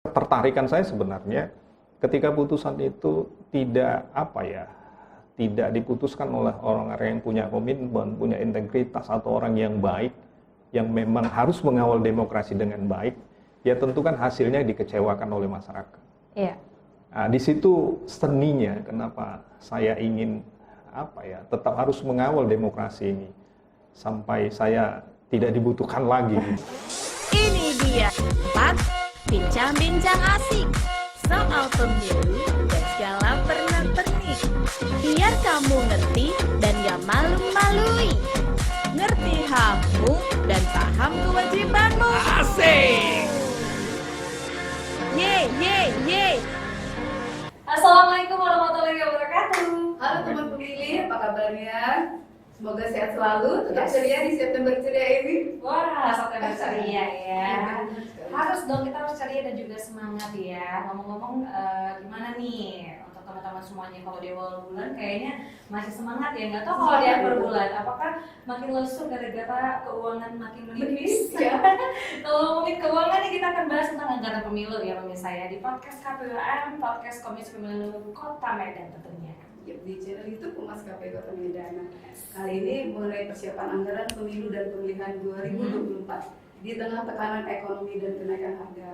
Ketertarikan saya sebenarnya ketika putusan itu tidak diputuskan oleh orang-orang yang punya komitmen, punya integritas, atau orang yang baik, yang memang harus mengawal demokrasi dengan baik, ya tentu kan hasilnya dikecewakan oleh masyarakat. Iya. Nah, di situ seninya kenapa saya ingin tetap harus mengawal demokrasi ini sampai saya tidak dibutuhkan lagi. Ini dia 4 bincang-bincang asik soal pemilu dan segala pernak-pernik. Biar kamu ngerti dan gak malu-malui. Ngerti hakmu dan paham kewajibanmu. Asik! Ye, ye, ye. Assalamualaikum warahmatullahi wabarakatuh. Halo teman pemilih, apa kabarnya? Semoga sehat selalu, tetap ceria di September ceria ini. Wah, September ceria ya. Ya. Harus dong, kita harus ceria dan juga semangat ya. Ngomong-ngomong, gimana nih untuk teman-teman semuanya kalau di awal bulan kayaknya masih semangat ya? Nggak tahu kalau di akhir bulan, apakah makin lesu gara-gara keuangan makin menipis? Ya. Kalau ngomongin keuangan nih, kita akan bahas tentang anggaran pemilu ya pemirsa ya, di podcast KPUM, podcast Komisi Pemilihan Kota Medan tentunya. Di channel YouTube Humas KPU Kota Medan. Kali ini mengenai persiapan anggaran pemilu dan pemilihan 2024 di tengah tekanan ekonomi dan kenaikan harga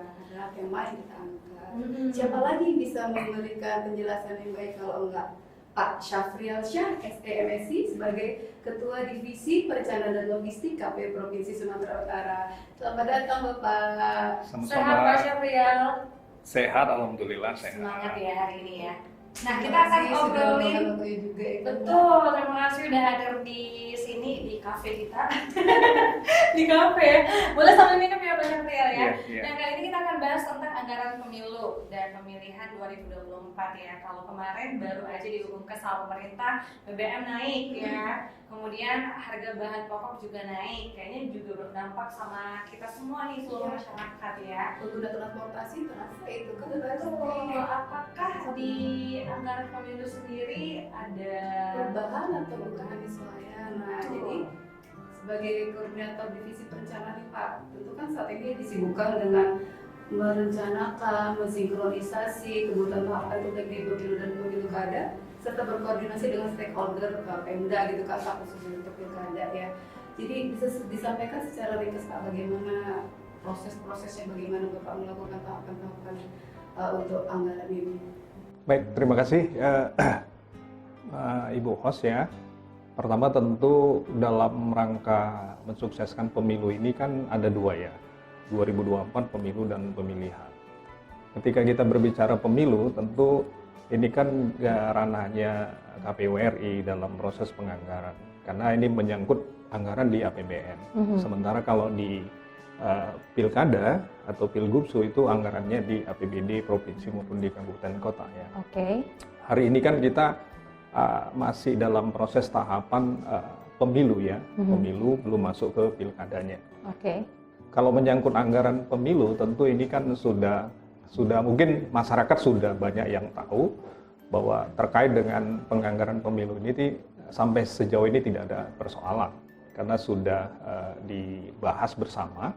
yang mari kita angkat. Siapa lagi bisa memberikan penjelasan yang baik kalau enggak Pak Syafrial Syah, SEMSI sebagai Ketua Divisi Perencanaan dan Logistik KPU Provinsi Sumatera Utara. Selamat datang Bapak. Sehat Pak Syafrial? Sehat, alhamdulillah sehat. Semangat ya hari ini ya. Nah, kita Terima akan kasih sudah obrolin. meluangkan waktunya juga ya. Betul, terima kasih udah hadir di sini di kafe kita. Di kafe. Boleh sambil minum ya Pak Syafrial ya. Iya. Nah, kali ini kita akan bahas tentang anggaran pemilu dan pemilihan 2024 ya. Kalau kemarin baru aja diumumkan sama pemerintah, BBM naik ya. Kemudian harga bahan pokok juga naik. Kayaknya juga berdampak sama kita semua nih, seluruh masyarakat ya. Pengguna transportasi terasa itu kan Betul. Apakah di anggaran pemilu sendiri ada perubahan atau bukan penyesuaian. Nah, jadi sebagai koordinator divisi perencanaan nih Pak, tentu kan saat ini disibukkan dengan merencanakan, mensinkronisasi kebutuhan tahapan untuk di pemilu dan pemilu kada, serta berkoordinasi dengan stakeholder Pemda gitu kan Pak, khususnya untuk pilkada ya. Jadi bisa disampaikan secara ringkas Pak bagaimana proses-prosesnya, bagaimana Bapak melakukan tahapan-tahapan untuk anggaran ini. Baik, terima kasih Ibu host ya. Pertama tentu dalam rangka mensukseskan pemilu ini kan ada dua ya, 2024 pemilu dan pemilihan. Ketika kita berbicara pemilu, tentu ini kan ranahnya KPU RI dalam proses penganggaran, karena ini menyangkut anggaran di APBN. Sementara kalau di pilkada atau pilgubsu itu anggarannya di APBD provinsi maupun di kabupaten kota ya. Oke. Hari ini kan kita masih dalam proses tahapan pemilu ya, pemilu belum masuk ke pilkadanya. Oke. Kalau menyangkut anggaran pemilu, tentu ini kan sudah mungkin masyarakat sudah banyak yang tahu bahwa terkait dengan penganggaran pemilu ini sampai sejauh ini tidak ada persoalan karena sudah dibahas bersama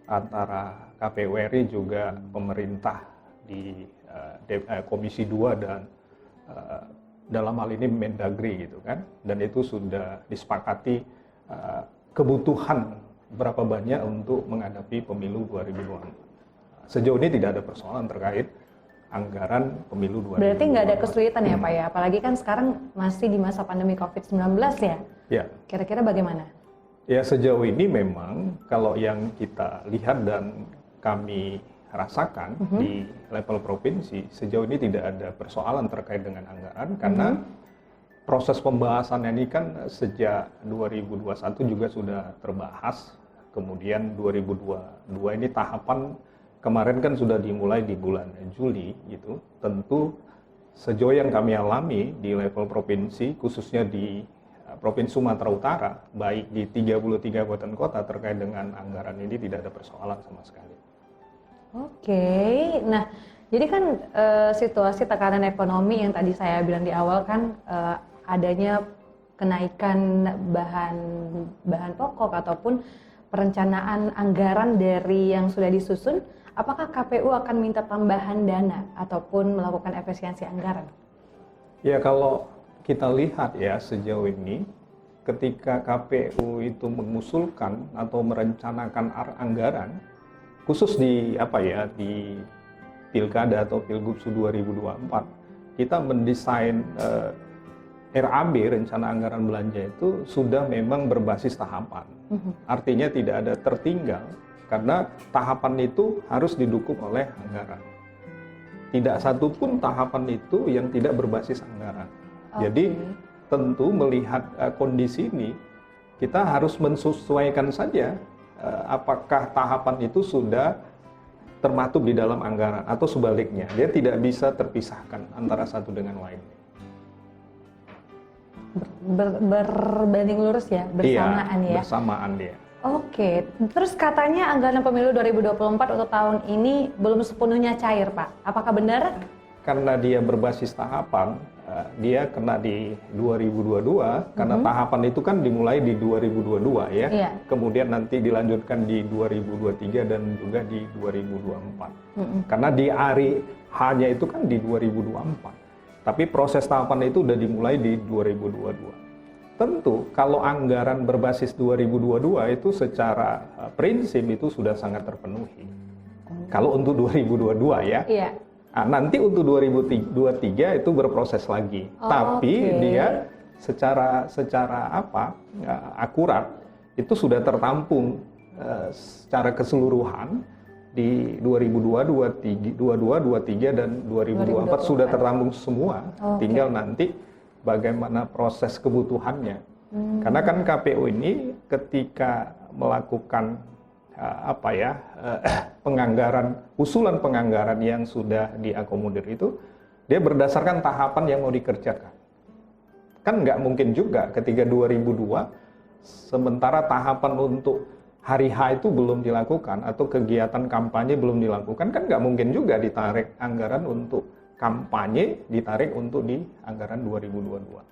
antara KPU RI juga pemerintah di Komisi 2 dan dalam hal ini Mendagri gitu kan, dan itu sudah disepakati kebutuhan berapa banyak untuk menghadapi pemilu 2024. Sejauh ini tidak ada persoalan terkait anggaran pemilu 2024. Berarti nggak ada kesulitan ya Pak ya, apalagi kan sekarang masih di masa pandemi COVID-19 ya? Ya. Kira-kira bagaimana? Ya sejauh ini memang kalau yang kita lihat dan kami rasakan di level provinsi, sejauh ini tidak ada persoalan terkait dengan anggaran karena proses pembahasan ini kan sejak 2021 juga sudah terbahas, kemudian 2022 ini tahapan kemarin kan sudah dimulai di bulan Juli gitu. Tentu sejauh yang kami alami di level provinsi, khususnya di Provinsi Sumatera Utara, baik di 33 kabupaten kota terkait dengan anggaran ini tidak ada persoalan sama sekali. Oke, nah jadi kan situasi tekanan ekonomi yang tadi saya bilang di awal kan adanya kenaikan bahan pokok ataupun perencanaan anggaran dari yang sudah disusun apakah KPU akan minta tambahan dana ataupun melakukan efisiensi anggaran? Ya, kalau kita lihat ya sejauh ini, ketika KPU itu mengusulkan atau merencanakan anggaran, khusus di di Pilkada atau Pilgub 2024, kita mendesain RAB, rencana anggaran belanja itu sudah memang berbasis tahapan. Artinya tidak ada tertinggal, karena tahapan itu harus didukung oleh anggaran. Tidak satu pun tahapan itu yang tidak berbasis anggaran. Jadi tentu melihat kondisi ini, kita harus menyesuaikan saja apakah tahapan itu sudah termaktub di dalam anggaran atau sebaliknya. Dia tidak bisa terpisahkan antara satu dengan lain. Berbanding lurus ya, bersamaan iya, ya. Bersamaan dia. Oke, terus katanya anggaran pemilu 2024 untuk tahun ini belum sepenuhnya cair, Pak. Apakah benar? Karena dia berbasis tahapan, dia kena di 2022, karena tahapan itu kan dimulai di 2022 ya. Iya. Kemudian nanti dilanjutkan di 2023 dan juga di 2024. Karena di hari H-nya itu kan di 2024. Tapi proses tahapan itu sudah dimulai di 2022. Tentu kalau anggaran berbasis 2022 itu secara prinsip itu sudah sangat terpenuhi. Kalau untuk 2022 ya. Iya. Nah, nanti untuk 2023 itu berproses lagi. Tapi dia secara akurat itu sudah tertampung secara keseluruhan di 2022, 23 dan 2024 sudah tertampung semua. Tinggal nanti bagaimana proses kebutuhannya. Karena kan KPU ini ketika melakukan penganggaran, usulan penganggaran yang sudah diakomodir itu, dia berdasarkan tahapan yang mau dikerjakan. Kan nggak mungkin juga ketika 2002, sementara tahapan untuk hari H itu belum dilakukan atau kegiatan kampanye belum dilakukan, kan nggak mungkin juga ditarik anggaran untuk kampanye, ditarik untuk di anggaran 2022.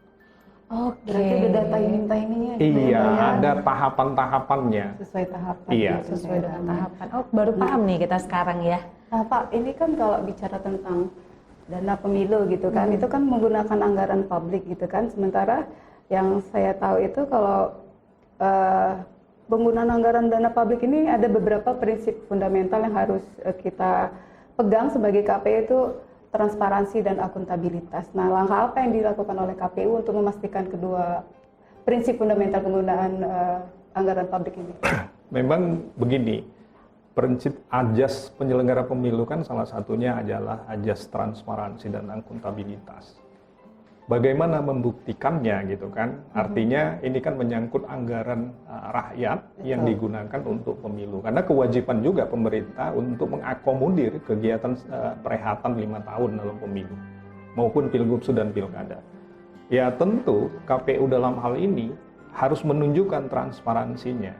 Oke. Berarti ada timing-timingnya. Iya, ada tahapan-tahapannya. Sesuai tahapan. Iya. Sesuai dengan tahapan. Oh, baru paham nih kita sekarang ya. Nah Pak, ini kan kalau bicara tentang dana pemilu gitu kan, itu kan menggunakan anggaran publik gitu kan. Sementara yang saya tahu itu kalau penggunaan anggaran dana publik ini ada beberapa prinsip fundamental yang harus kita pegang sebagai KPU, itu transparansi dan akuntabilitas. Nah, langkah apa yang dilakukan oleh KPU untuk memastikan kedua prinsip fundamental penggunaan anggaran publik ini? Memang begini, prinsip ajas penyelenggara pemilu kan salah satunya adalah ajas transparansi dan akuntabilitas. Bagaimana membuktikannya gitu kan? Artinya ini kan menyangkut anggaran rakyat yang digunakan untuk pemilu. Karena kewajiban juga pemerintah untuk mengakomodir kegiatan perehatan 5 tahun dalam pemilu maupun pilgub dan pilkada. Ya tentu KPU dalam hal ini harus menunjukkan transparansinya.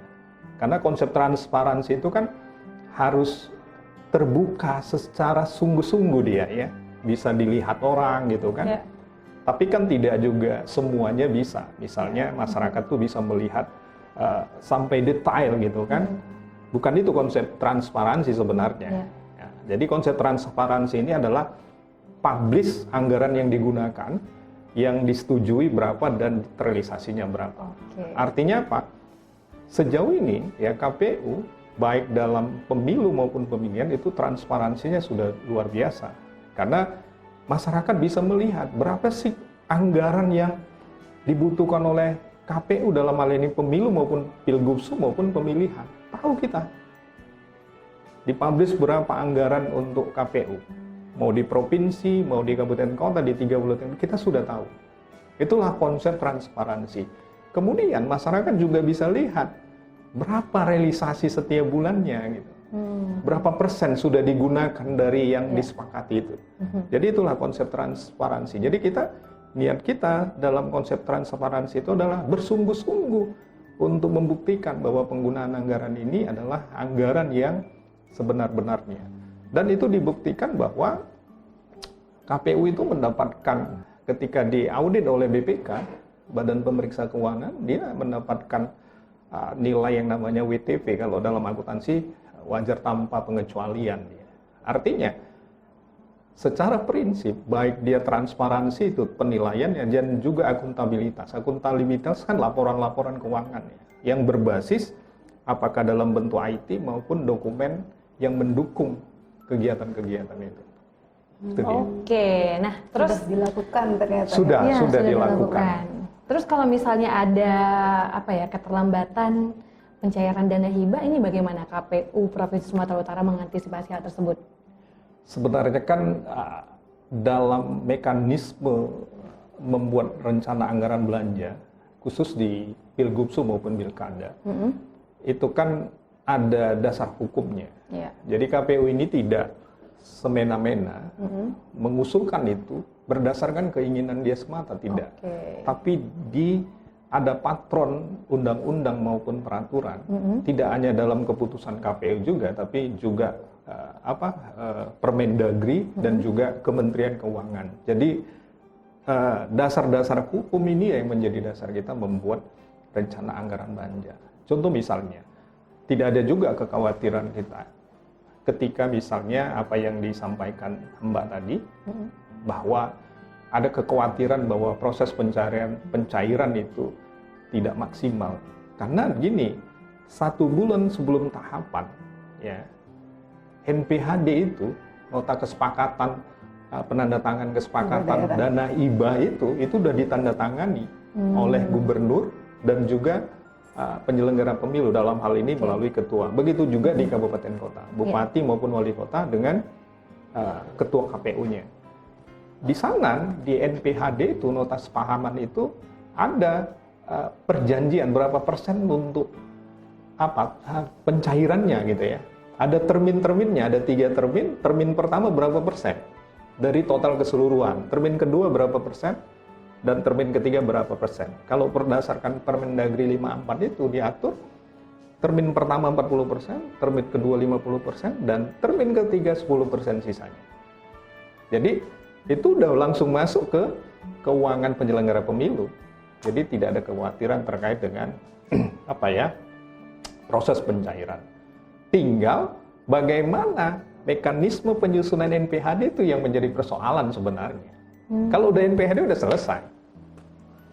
Karena konsep transparansi itu kan harus terbuka secara sungguh-sungguh dia ya. Bisa dilihat orang gitu kan. Ya. Tapi kan tidak juga semuanya bisa. Misalnya masyarakat tuh bisa melihat sampai detail gitu kan. Bukan itu konsep transparansi sebenarnya. Ya, jadi konsep transparansi ini adalah publish anggaran yang digunakan, yang disetujui berapa dan terrealisasinya berapa. Artinya apa? Sejauh ini ya KPU baik dalam pemilu maupun pemilihan itu transparansinya sudah luar biasa. Karena masyarakat bisa melihat berapa sih anggaran yang dibutuhkan oleh KPU dalam hal ini pemilu maupun pilgub maupun pemilihan. Tahu kita. Dipublish berapa anggaran untuk KPU. Mau di provinsi, mau di kabupaten kota, di 3 bulan, kita sudah tahu. Itulah konsep transparansi. Kemudian masyarakat juga bisa lihat berapa realisasi setiap bulannya gitu. Berapa persen sudah digunakan dari yang disepakati itu. Jadi itulah konsep transparansi. Jadi niat kita dalam konsep transparansi itu adalah bersungguh-sungguh untuk membuktikan bahwa penggunaan anggaran ini adalah anggaran yang sebenar-benarnya. Dan itu dibuktikan bahwa KPU itu mendapatkan ketika diaudit oleh BPK, Badan Pemeriksa Keuangan, dia mendapatkan nilai yang namanya WTP kalau dalam akuntansi, wajar tanpa pengecualian. Artinya, secara prinsip, baik dia transparansi itu penilaiannya dan juga akuntabilitas. Akuntabilitas kan laporan-laporan keuangan yang berbasis apakah dalam bentuk IT maupun dokumen yang mendukung kegiatan-kegiatan itu. Itu dia. Oke, nah terus Sudah dilakukan ternyata. Sudah, ya, sudah dilakukan. Terus kalau misalnya ada keterlambatan pencairan dana hibah, ini bagaimana KPU Provinsi Sumatera Utara mengantisipasi hal tersebut? Sebenarnya kan dalam mekanisme membuat rencana anggaran belanja, khusus di Pilgubsu maupun Pilkada, itu kan ada dasar hukumnya. Ya. Jadi KPU ini tidak semena-mena mengusulkan itu berdasarkan keinginan dia semata, tidak. Oke. Tapi ada patron undang-undang maupun peraturan, tidak hanya dalam keputusan KPU juga, tapi juga Permendagri dan juga Kementerian Keuangan. Jadi dasar-dasar hukum ini yang menjadi dasar kita membuat rencana anggaran belanja. Contoh misalnya, tidak ada juga kekhawatiran kita ketika misalnya apa yang disampaikan Mbak tadi, bahwa ada kekhawatiran bahwa proses pencairan itu tidak maksimal. Karena begini, 1 bulan sebelum tahapan, ya, NPHD itu, nota kesepakatan, penandatangan kesepakatan dana hibah itu sudah ditandatangani oleh gubernur dan juga penyelenggara pemilu, dalam hal ini melalui ketua. Begitu juga di kabupaten kota, bupati maupun wali kota dengan ketua KPU-nya. Di sana, di NPHD itu, nota sepahaman itu ada perjanjian berapa persen untuk pencairannya gitu ya. Ada termin-terminnya, ada 3 termin. Termin pertama berapa persen dari total keseluruhan, termin kedua berapa persen, dan termin ketiga berapa persen. Kalau berdasarkan Permendagri 54 itu diatur termin pertama 40%, termin kedua 50%, dan termin ketiga 10% sisanya. Jadi itu udah langsung masuk ke keuangan penyelenggara pemilu. Jadi tidak ada kekhawatiran terkait dengan proses pencairan. Tinggal bagaimana mekanisme penyusunan NPHD itu yang menjadi persoalan sebenarnya. Kalau udah NPHD udah selesai.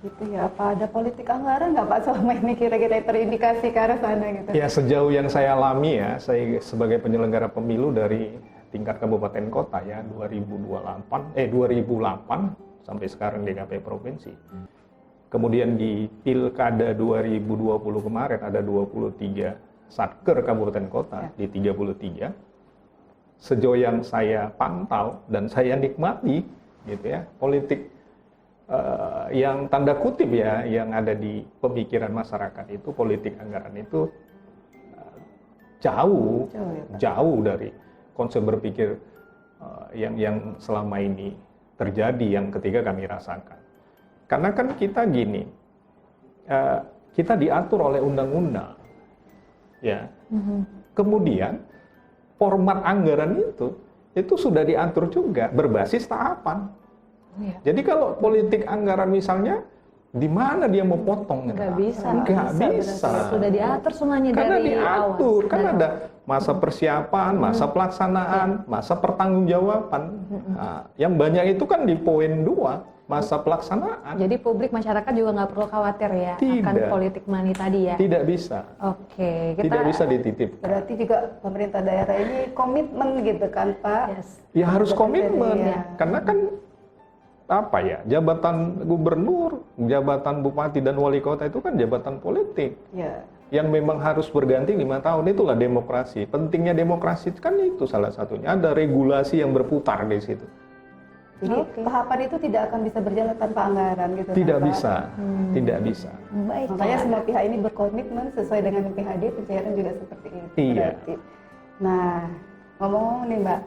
Gitu ya, apa ada politik anggaran nggak Pak selama ini kira-kira terindikasi ke arah sana gitu? Ya, sejauh yang saya alami ya, saya sebagai penyelenggara pemilu dari tingkat kabupaten kota ya, 2008 sampai sekarang di KPU provinsi. Kemudian di Pilkada 2020 kemarin ada 23 Satker kabupaten kota di 33. Sejauh yang saya pantau dan saya nikmati gitu ya, politik yang tanda kutip ya, yang ada di pemikiran masyarakat itu, politik anggaran itu jauh dari konsep berpikir yang selama ini terjadi, yang ketiga kami rasakan. Karena kan kita gini, kita diatur oleh undang-undang, ya. Kemudian format anggaran itu sudah diatur juga berbasis tahapan. Jadi kalau politik anggaran misalnya, di mana dia mau potong? Nggak bisa. Sudah diatur semuanya karena dari diatur, awal. kan ada masa persiapan, masa pelaksanaan, masa pertanggungjawaban. Nah, yang banyak itu kan di poin 2, masa pelaksanaan. Jadi publik masyarakat juga nggak perlu khawatir ya akan politik money tadi ya? Tidak bisa. Oke. Tidak bisa dititipkan. Berarti juga pemerintah daerah ini komitmen gitu kan Pak? Ya harus komitmen, ya. karena kan jabatan gubernur, jabatan bupati dan wali kota itu kan jabatan politik. Ya. Yang memang harus berganti 5 tahun, itulah demokrasi. Pentingnya demokrasi kan itu salah satunya. Ada regulasi yang berputar di situ. Jadi tahapan itu tidak akan bisa berjalan tanpa anggaran gitu. Tidak kan, Pak? bisa, tidak bisa. Baik. Makanya semua pihak ini berkomitmen sesuai dengan PHD, pencairan juga seperti itu. Iya. Berarti. Nah, ngomong-ngomong nih Mbak,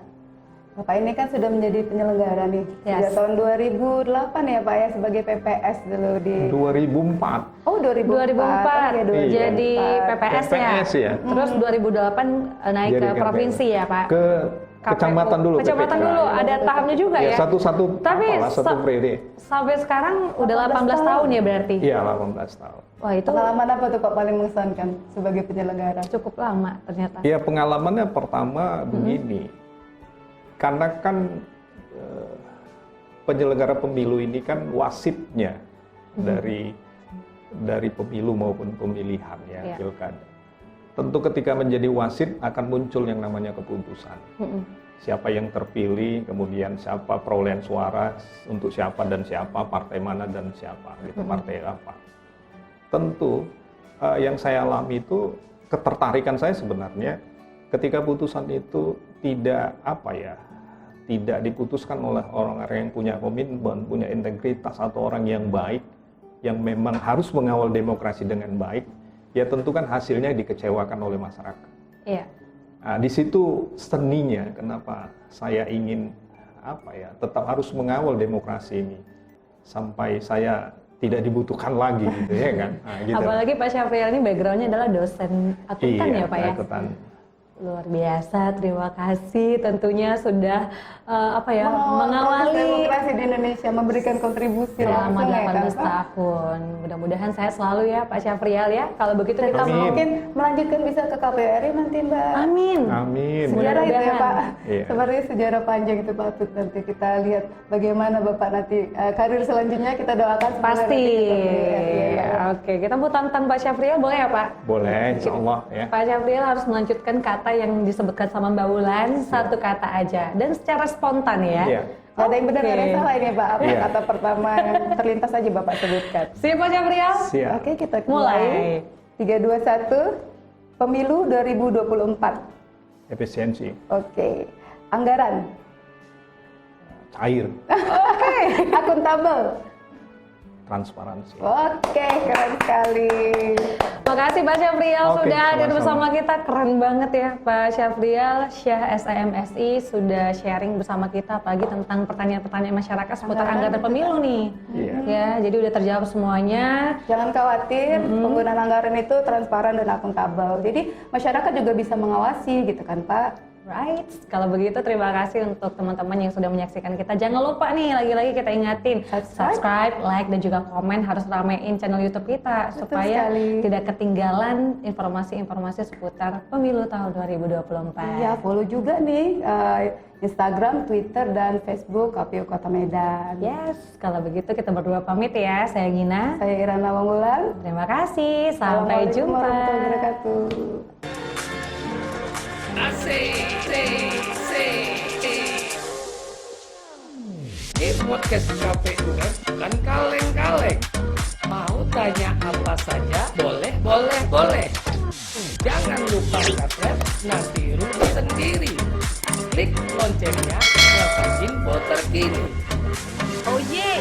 Bapak ini kan sudah menjadi penyelenggara nih sejak tahun 2008 ya Pak ya, sebagai PPS dulu di 2004. Oh 2004 2004 ya, 2004. jadi PPS ya. PPS ya. Terus 2008 naik Jadi ke provinsi ya Pak. Ke Kecamatan dulu. Kecamatan PPK. dulu, ada tahapnya juga ya? Satu-satu Tapi satu periode. sampai sekarang udah 18 tahun ya berarti? Iya, 18 tahun. Wah itu Pengalaman apa tuh Pak paling mengesankan sebagai penyelenggara? cukup lama ternyata. Ya pengalamannya pertama begini, karena kan penyelenggara pemilu ini kan wasitnya dari pemilu maupun pemilihan ya Iya. pilkada. Tentu ketika menjadi wasit akan muncul yang namanya keputusan. Siapa yang terpilih, kemudian siapa perolehan suara untuk siapa dan siapa, partai mana dan siapa, gitu, partai apa. Tentu yang saya alami itu ketertarikan saya sebenarnya ketika putusan itu tidak tidak diputuskan oleh orang-orang yang punya komitmen, punya integritas atau orang yang baik, yang memang harus mengawal demokrasi dengan baik. Ya tentu kan hasilnya dikecewakan oleh masyarakat. Iya. Nah, di situ seninya kenapa saya ingin tetap harus mengawal demokrasi ini sampai saya tidak dibutuhkan lagi gitu ya kan. Nah, gitu. Apalagi Pak Syafrial ini backgroundnya adalah dosen akuntan ya Pak ya. Akuntan. Luar biasa, terima kasih tentunya sudah mengawali demokrasi di Indonesia, memberikan kontribusi selama langsung ya 18 kan, Pak? tahun. Mudah-mudahan saya selalu ya Pak Syafrial ya. Kalau begitu kita Amin. Mungkin melanjutkan bisa ke KPU RI nanti Mbak. Amin. Amin. Sejarah itu ya Mudah-mudahan. Pak. Iya. Seperti sejarah panjang itu Pak Tut. Nanti kita lihat bagaimana Bapak nanti karir selanjutnya kita doakan semoga Pasti. nanti di KPU RI ya, Pak. Oke, kita mau tantang Pak Syafrial boleh ya Pak? Boleh, insya Allah ya. Pak Syafrial harus melanjutkan kata yang disebutkan sama Mbak Wulan, satu kata aja dan secara spontan ya. Iya. Nggak ada yang benar, nggak ada yang Oke. salah ini Pak. Apa Iya. kata pertama yang terlintas aja Bapak sebutkan. Siap Pak Syafrial? Siap. Oke, kita Mulai. mulai. 3, 2, 1. Pemilu 2024. Efisiensi, Oke. Anggaran. cair, Akuntabel. transparansi. Oke, keren sekali. Makasih Pak Syafrial Oke, sudah hadir sama-sama. bersama kita. Keren banget ya Pak Syafrial, Syah SMSI sudah sharing bersama kita pagi tentang pertanyaan-pertanyaan masyarakat seputar anggaran pemilu nih. Iya. Ya, jadi udah terjawab semuanya. Jangan khawatir, penggunaan anggaran itu transparan dan akuntabel. Jadi masyarakat juga bisa mengawasi gitu kan Pak. Right, kalau begitu terima kasih untuk teman-teman yang sudah menyaksikan kita. Jangan lupa nih, lagi-lagi kita ingatin, subscribe, like, dan juga komen, harus ramein channel YouTube kita Betul supaya sekali. tidak ketinggalan informasi-informasi seputar pemilu tahun 2024. Iya, follow juga nih Instagram, Twitter, dan Facebook KPU Kota Medan. Yes, kalau begitu kita berdua pamit ya. Saya Gina. Saya Irana Wanggulan. Terima kasih, sampai Assalamualaikum jumpa. warahmatullahi wabarakatuh. Asik. Di podcast KPU bukan kaleng-kaleng. Mau tanya apa saja? Boleh. Jangan lupa subscribe, nanti rugi sendiri. Klik loncengnya, dapat info terkini. Oh yeah,